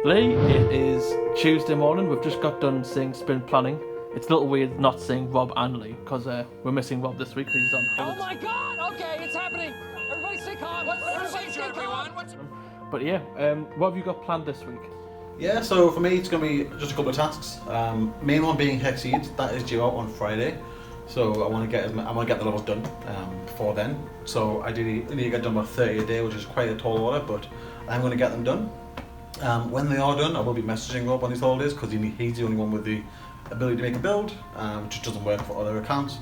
Lee, it is Tuesday morning. We've just got done seeing sprint planning. It's a little weird not seeing Rob and Lee because we're missing Rob this week because he's on holiday. Oh my God! Okay, it's happening. Everybody stay calm. What's the procedure, everyone? But yeah, what have you got planned this week? Yeah, so for me it's going to be just a couple of tasks. Main one being hexceed. That is due out on Friday, so I want to get the levels done before then. So ideally I need to get done by 30 a day, which is quite a tall order, but I'm going to get them done. When they are done, I will be messaging Rob on these holidays because he's the only one with the ability to make a build, which doesn't work for other accounts.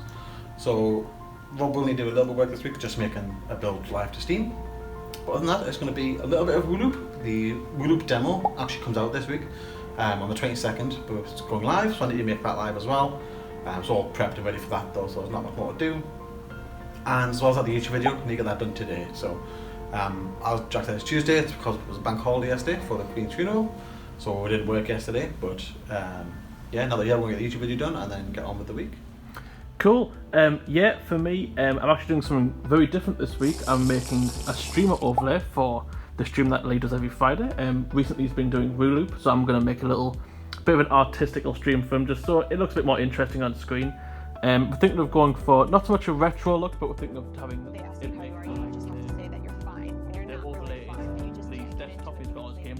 So Rob will need to do a little bit of work this week, just making a build live to Steam. But other than that, it's going to be a little bit of Wooloop. The Wooloop demo actually comes out this week on the 22nd, but it's going live, so I need to make that live as well. It's all prepped and ready for that though, so there's not much more to do. And as well as that, the YouTube video, I need to get that done today. So I was jacked out Tuesday because it was a bank holiday yesterday for the Queen's funeral, so we didn't work yesterday. But yeah, now that we're going to get the YouTube video done and then get on with the week. Cool. Yeah, for me, I'm actually doing something very different this week. I'm making a streamer overlay for the stream that Lee does every Friday. Recently he's been doing Wooloop, so I'm going to make a little bit of an artistical stream for him just so it looks a bit more interesting on screen. We're thinking of going for not so much a retro look, but we're thinking of having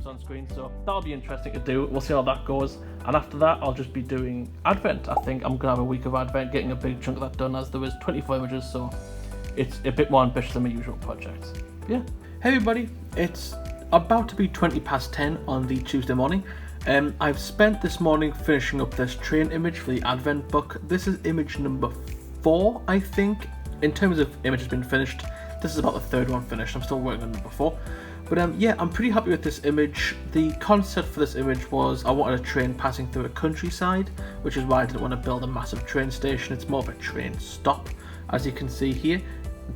on screen, so that'll be interesting to do. We'll see how that goes, and after that I'll just be doing Advent. I think I'm gonna have a week of Advent, getting a big chunk of that done, as there is 24 images, so it's a bit more ambitious than my usual projects. Yeah. Hey everybody, it's about to be 20 past 10 on the Tuesday morning. I've spent this morning finishing up this train image for the Advent book. This is image number 4, I think, in terms of images been finished. This is about the third one finished. I'm still working on number 4. But yeah, I'm pretty happy with this image. The concept for this image was I wanted a train passing through a countryside, which is why I didn't want to build a massive train station. It's more of a train stop, as you can see here.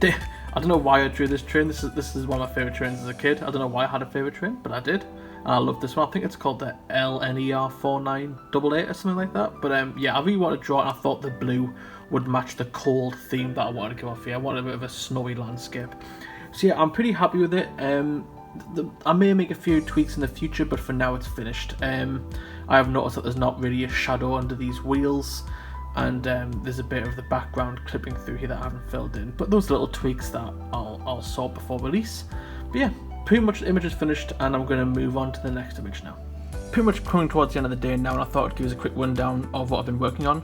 I don't know why I drew this train. This is one of my favourite trains as a kid. I don't know why I had a favourite train, but I did. And I love this one. I think it's called the LNER 4988 or something like that. But yeah, I really wanted to draw it, and I thought the blue would match the cold theme that I wanted to give off here. I wanted a bit of a snowy landscape. So yeah, I'm pretty happy with it. I may make a few tweaks in the future, but for now it's finished. I have noticed that there's not really a shadow under these wheels, and there's a bit of the background clipping through here that I haven't filled in. But those little tweaks that I'll sort before release. But yeah, pretty much the image is finished, and I'm going to move on to the next image now. Pretty much coming towards the end of the day now, and I thought I'd give you a quick rundown of what I've been working on.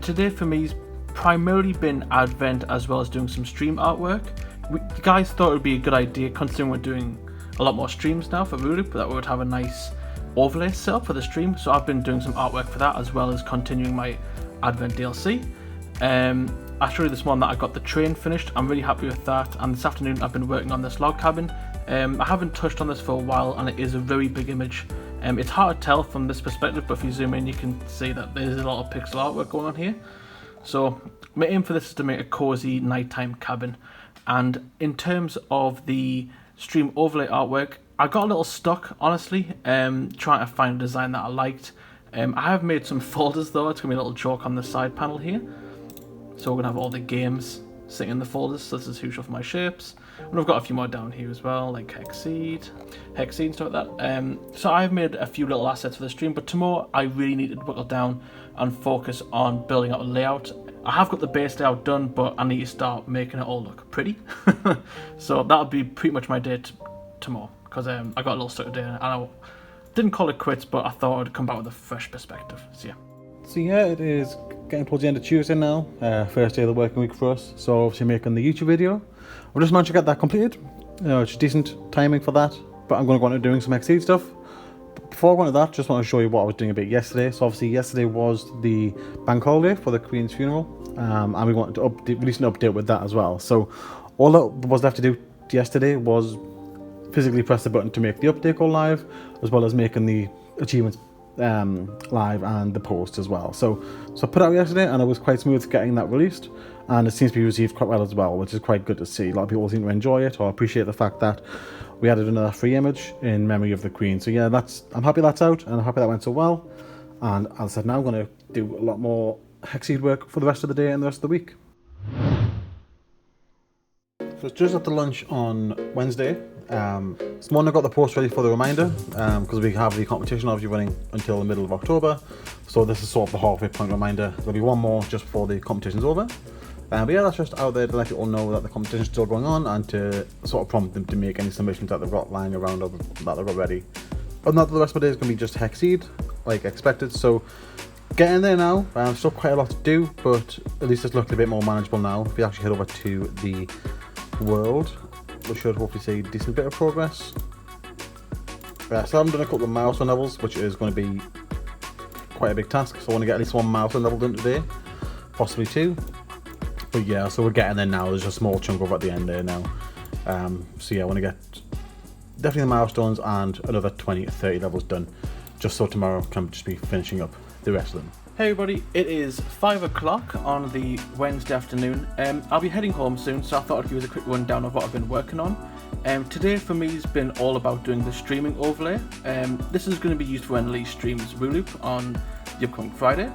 Today for me has primarily been Advent, as well as doing some stream artwork. You guys thought it would be a good idea, considering we're doing a lot more streams now for Wooloop, that we would have a nice overlay set up for the stream. So I've been doing some artwork for that, as well as continuing my Advent DLC. I showed you this one that I got the train finished. I'm really happy with that. And this afternoon I've been working on this log cabin. I haven't touched on this for a while, and it is a very big image. It's hard to tell from this perspective, but if you zoom in you can see that there's a lot of pixel artwork going on here. So my aim for this is to make a cozy nighttime cabin. And in terms of the stream overlay artwork, I got a little stuck, honestly, trying to find a design that I liked. I have made some folders though. It's going to be a little joke on the side panel here. So we're going to have all the games sitting in the folders, so this is usual for my shapes. And I've got a few more down here as well, like hexceed and stuff like that. So I've made a few little assets for the stream, but tomorrow I really need to buckle down and focus on building out a layout. I have got the base layout done, but I need to start making it all look pretty. So that'll be pretty much my day tomorrow, because I got a little stuck today, and I didn't call it quits, but I thought I'd come back with a fresh perspective. So yeah, it is getting towards the end of Tuesday now, first day of the working week for us. So obviously making the YouTube video. I've just managed to get that completed. It's decent timing for that, but I'm going to go on to doing some hexceed stuff. But before I go into that, just want to show you what I was doing a bit yesterday. So obviously yesterday was the bank holiday for the Queen's funeral, and we wanted to release an update with that as well. So all that was left to do yesterday was physically press the button to make the update go live, as well as making the achievements live and the post as well. So I put it out yesterday, and it was quite smooth getting that released, and it seems to be received quite well as well, which is quite good to see. A lot of people seem to enjoy it or appreciate the fact that we added another free image in memory of the Queen. So yeah, I'm happy that's out, and I'm happy that went so well. And as I said, now I'm going to do a lot more hexceed work for the rest of the day and the rest of the week. So it's just after lunch on Wednesday. This morning I got the post ready for the reminder because we have the competition obviously running until the middle of October. So this is sort of the halfway point reminder. There'll be one more just before the competition's over. But yeah, that's just out there to let people know that the competition's still going on and to sort of prompt them to make any submissions that they've got lying around or that they've got ready. But not the rest of the day is going to be just hexceed, like expected. So get in there now. Still quite a lot to do, but at least it's looking a bit more manageable now. If we actually head over to the world, we should hopefully see a decent bit of progress. So I haven't done a couple of milestone levels, which is going to be quite a big task. So I want to get at least one milestone level done today, possibly two. But yeah, so we're getting there now. There's a small chunk over at the end there now. So yeah, I want to get definitely the milestones and another 20 to 30 levels done, just so tomorrow can just be finishing up the rest of them. Hey everybody, it is 5 o'clock on the Wednesday afternoon. I'll be heading home soon, so I thought I'd give you a quick rundown of what I've been working on. Today for me has been all about doing the streaming overlay. This is going to be used for when Lee streams Loop on the upcoming Friday.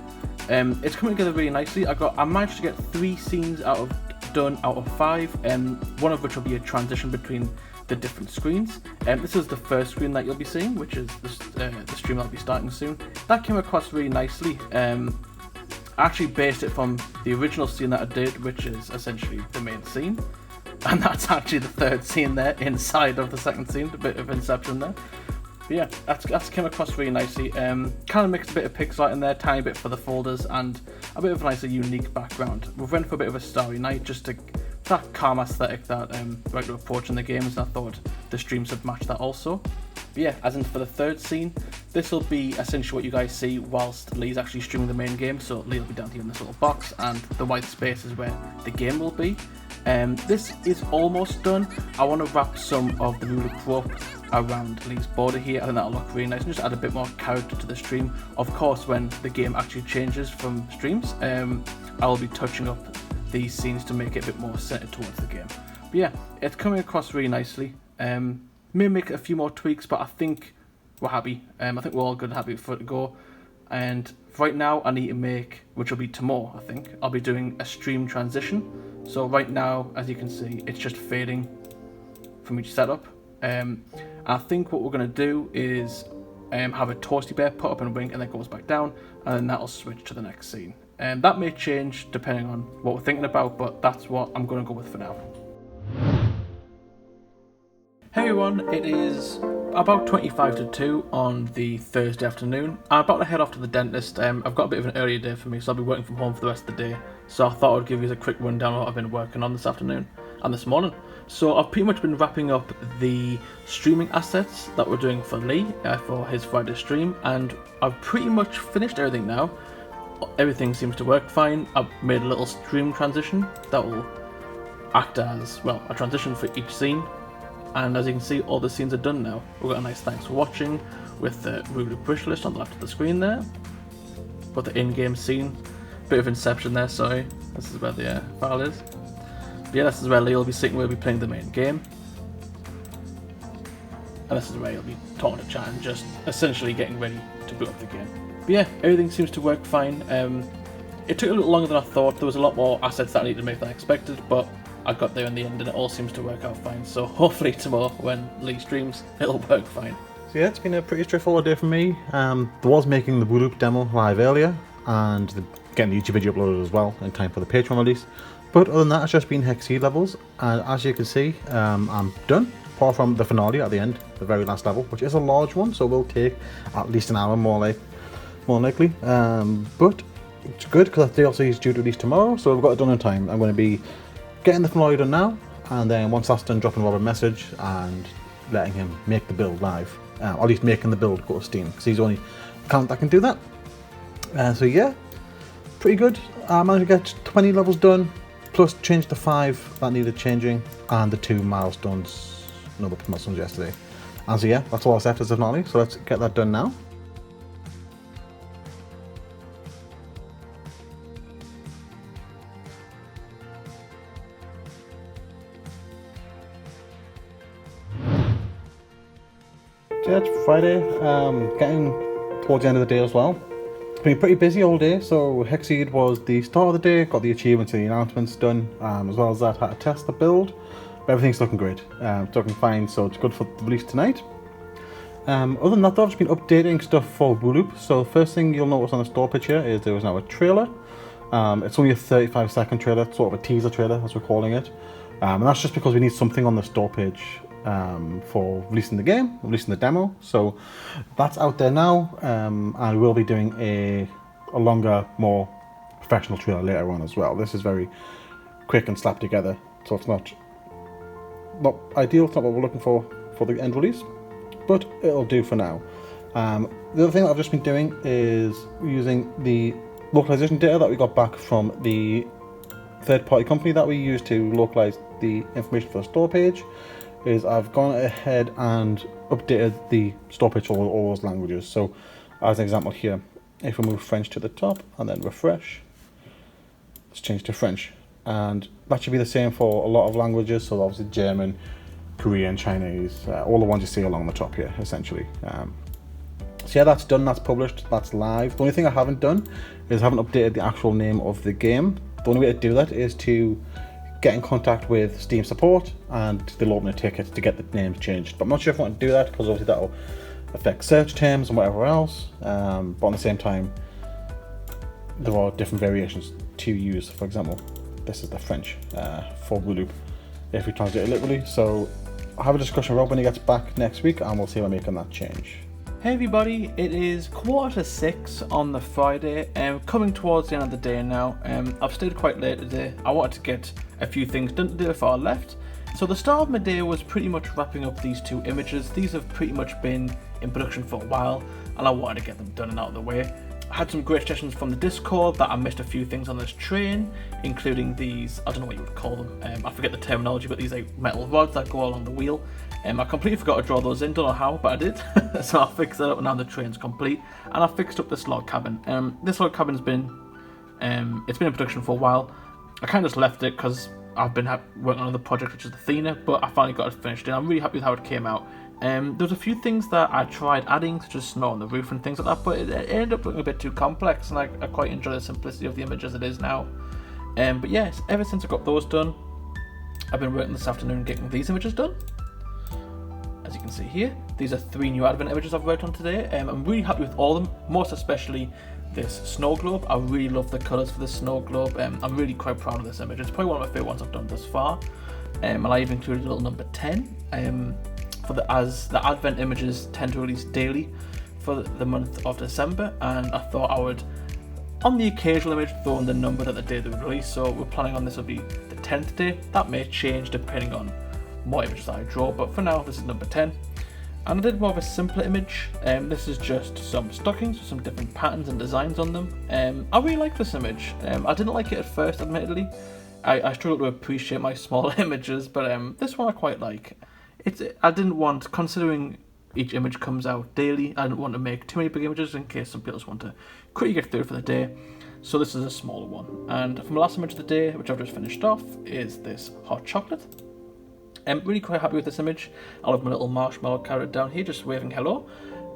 It's coming together really nicely. I managed to get 3 scenes done out of 5, one of which will be a transition between the different screens. This is the first screen that you'll be seeing, which is the stream I'll be starting soon. That came across really nicely. I actually based it from the original scene that I did, which is essentially the main scene, and that's actually the third scene there inside of the second scene, a bit of inception there. But yeah, that's came across really nicely. Kind of mixed a bit of pixel art in there, tiny bit for the folders, and a bit of a nicer unique background. We've went for a bit of a starry night, just to that calm aesthetic that right to approach in the games, and I thought the streams would match that also. But yeah, as in for the third scene, this will be essentially what you guys see whilst Lee's actually streaming the main game. So Lee will be down here in this little box, and the white space is where the game will be. This is almost done. I want to wrap some of the Loop up around Lee's border here. I think that'll look really nice and just add a bit more character to the stream. Of course, when the game actually changes from streams, I will be touching up these scenes to make it a bit more centered towards the game. But yeah, it's coming across really nicely. May make a few more tweaks, but I think we're happy. I think we're all good and happy for it to go. And right now I need to make, which will be tomorrow I think, I'll be doing a stream transition. So right now, as you can see, it's just fading from each setup. I think what we're going to do is have a toasty bear put up and wink and then goes back down, and then that'll switch to the next scene. That may change depending on what we're thinking about, but that's what I'm going to go with for now. Hey everyone, it is about 25 to 2 on the Thursday afternoon. I'm about to head off to the dentist. I've got a bit of an earlier day for me, so I'll be working from home for the rest of the day. So I thought I'd give you a quick rundown of what I've been working on this afternoon and this morning. So I've pretty much been wrapping up the streaming assets that we're doing for Lee for his Friday stream, and I've pretty much finished everything now. Everything seems to work fine. I've made a little stream transition that will act as, well, a transition for each scene. And as you can see, all the scenes are done now. We've got a nice thanks for watching with the Loop wish list on the left of the screen there. Got the in-game scene. Bit of inception there, sorry. This is where the file is. But yeah, this is where Lee will be sitting, we'll be playing the main game. And this is where he'll be talking to chat and just essentially getting ready to boot up the game. But yeah, everything seems to work fine. It took a little longer than I thought. There was a lot more assets that I needed to make than I expected, but I got there in the end and it all seems to work out fine. So hopefully tomorrow when Lee streams, it'll work fine. So yeah, it's been a pretty straightforward day for me. There was making the Loop demo live earlier and getting the YouTube video uploaded as well in time for the Patreon release. But other than that, it's just been hexceed levels, and as you can see, I'm done. Apart from the finale at the end, the very last level, which is a large one, so it will take at least an hour more likely. But it's good because the DLC is due to release tomorrow, so we've got it done in time. I'm going to be getting the finale done now, and then once that's done, dropping Rob a message and letting him make the build live, or at least making the build go to Steam, because he's the only account that can do that. So yeah, pretty good. I managed to get 20 levels done, plus change the 5 that needed changing, and the 2 milestones. No, the milestones yesterday. And so yeah, that's all that's left as the finale. So let's get that done now. So yeah, it's Friday, getting towards the end of the day as well. It's been pretty busy all day, so hexceed was the start of the day, got the achievements and the announcements done, as well as that, had to test the build. But everything's looking great. It's looking fine, so it's good for the release tonight. Other than that, though, I've just been updating stuff for Wooloop. So the first thing you'll notice on the store page here is there is now a trailer. It's only a 35-second trailer, sort of a teaser trailer, as we're calling it. And that's just because we need something on the store page for releasing the game, releasing the demo. So that's out there now, and we'll be doing a longer, more professional trailer later on as well. This is very quick and slapped together, so it's not ideal. It's not what we're looking for the end release, but it'll do for now. The other thing that I've just been doing is using the localization data that we got back from the third-party company that we use to localize the information for the store page. Is I've gone ahead and updated the store page for all those languages. So as an example here, if we move French to the top and then refresh, let's change to French, and that should be the same for a lot of languages. So obviously German, Korean, Chinese, all the ones you see along the top here essentially. So yeah, that's done, that's published, that's live. The only thing I haven't done is I haven't updated the actual name of the game. The only way to do that is to get in contact with Steam support, and they'll open a ticket to get the names changed. But I'm not sure if I want to do that, because obviously that'll affect search terms and whatever else. But at the same time, there are different variations to use. For example, this is the French for Wooloop, if we translate it literally. So I'll have a discussion with Rob when he gets back next week, and we'll see about making that change. Hey everybody, it is 5:45 on the Friday, coming towards the end of the day now. I've stayed quite late today. I wanted to get a few things done today before I left. So the start of my day was pretty much wrapping up these two images. These have pretty much been in production for a while, and I wanted to get them done and out of the way. I had some great suggestions from the Discord that I missed a few things on this train, including these, I don't know what you would call them, I forget the terminology, but these like metal rods that go along the wheel. I completely forgot to draw those in, don't know how, but I did. So I fixed that up and now the train's complete. And I fixed up this log cabin. This log cabin's been, it's been in production for a while. I kind of just left it because I've been working on another project, which is the Athena, but I finally got it finished and I'm really happy with how it came out. There's a few things that I tried adding, such as snow on the roof and things like that, but it ended up looking a bit too complex, and I quite enjoy the simplicity of the image as it is now. But yes, ever since I got those done, I've been working this afternoon getting these images done. As you can see here, these are 3 new Advent images I've worked on today. I'm really happy with all of them, most especially this snow globe. I really love the colours for this snow globe. I'm really quite proud of this image. It's probably one of my favourite ones I've done thus far. And I've included a little number 10. As the Advent images tend to release daily for the month of December, and I thought I would, on the occasional image, throw in the number that the day they would release. So we're planning on this will be the 10th day. That may change depending on what images I draw, but for now this is number 10. And I did more of a simpler image. This is just some stockings with some different patterns and designs on them. I really like this image. I didn't like it at first, admittedly. I struggled to appreciate my smaller images, but this one I quite like. I didn't want, considering each image comes out daily, I didn't want to make too many big images in case some people just want to quickly get through for the day. So this is a smaller one. And from the last image of the day, which I've just finished off, is this hot chocolate. I'm really quite happy with this image. I love my little marshmallow carrot down here, just waving hello.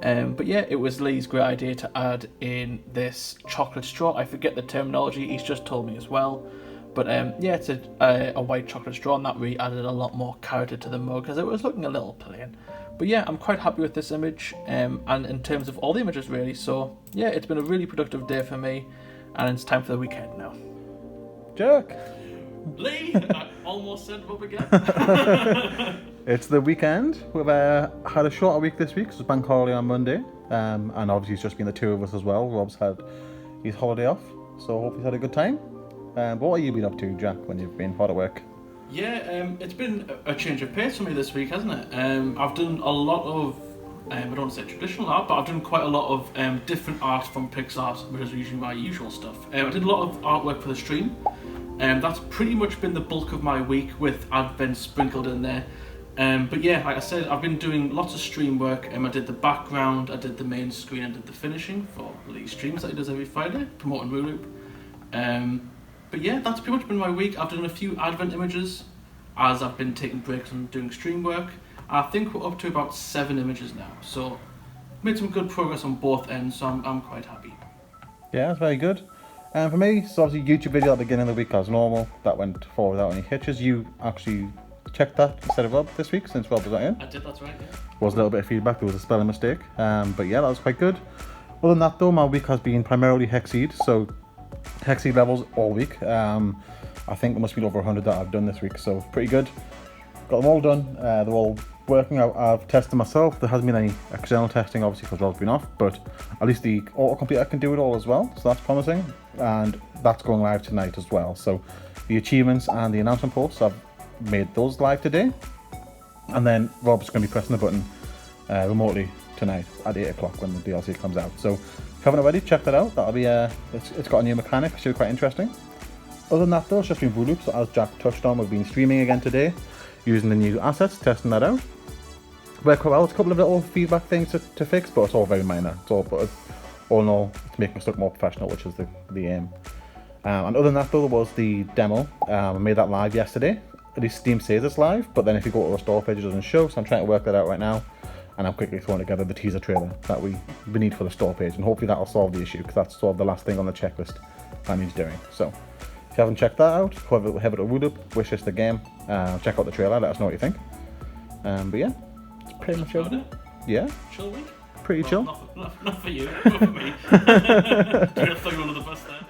But yeah, it was Lee's great idea to add in this chocolate straw. I forget the terminology, he's just told me as well. But yeah, it's a white chocolate straw, and that really added a lot more character to the mug because it was looking a little plain. But yeah, I'm quite happy with this image, and in terms of all the images really. So yeah, it's been a really productive day for me, and it's time for the weekend now. Jerk! Lee! I almost sent him up again. It's the weekend. We've had a shorter week this week because it's bank holiday on Monday, and obviously it's just been the two of us as well. Rob's had his holiday off, so hope he's had a good time. But what have you been up to, Jack, when you've been hard at work? Yeah, it's been a change of pace for me this week, hasn't it? I've done a lot of, I don't want to say traditional art, but I've done quite a lot of different art from PixArt, which is usually my usual stuff. I did a lot of artwork for the stream, and that's pretty much been the bulk of my week with Advent sprinkled in there. But yeah, like I said, I've been doing lots of stream work. I did the background, I did the main screen, I did the finishing for Lee's streams that he does every Friday, promoting Wooloop. But yeah, that's pretty much been my week. I've done a few Advent images as I've been taking breaks and doing stream work. I think we're up to about 7 images now, so made some good progress on both ends, so I'm quite happy. Yeah, that's very good. For me, so obviously YouTube video at the beginning of the week as normal. That went forward without any hitches. You actually checked that instead of Rob this week since Rob was not in. I did, that's right, yeah. Was a little bit of feedback, there was a spelling mistake. But yeah, that was quite good. Other than that though, my week has been primarily hexceed, so hexceed levels all week. I think there must be over 100 that I've done this week, so pretty good. Got them all done, they're all working out. I've tested myself, there hasn't been any external testing obviously because Rob's been off, but at least the autocomplete can do it all as well, so that's promising. And that's going live tonight as well, so the achievements and the announcement posts, I've made those live today. And then Rob's going to be pressing the button remotely tonight at 8 o'clock when the DLC comes out. So if you haven't already, check that out. That'll be it's got a new mechanic, which should be quite interesting. Other than that though, it's just been Voodoo, so as Jack touched on, we've been streaming again today, using the new assets, testing that out. Worked quite well. It's a couple of little feedback things to fix, but it's all very minor. It's all in all, it's making us look more professional, which is the aim. And other than that though, there was the demo. I made that live yesterday. At least Steam says it's live, but then if you go to the store page, it doesn't show, so I'm trying to work that out right now. And I'm quickly throwing together the teaser trailer that we need for the store page, and hopefully that'll solve the issue, because that's sort of the last thing on the checklist that needs doing. So if you haven't checked that out, head to Voodoo, wish us the game, check out the trailer, let us know what you think. But yeah, it's pretty much everything. Yeah, Chill week? pretty chill. Not for you, not for me. Trying to throw you under the bus there.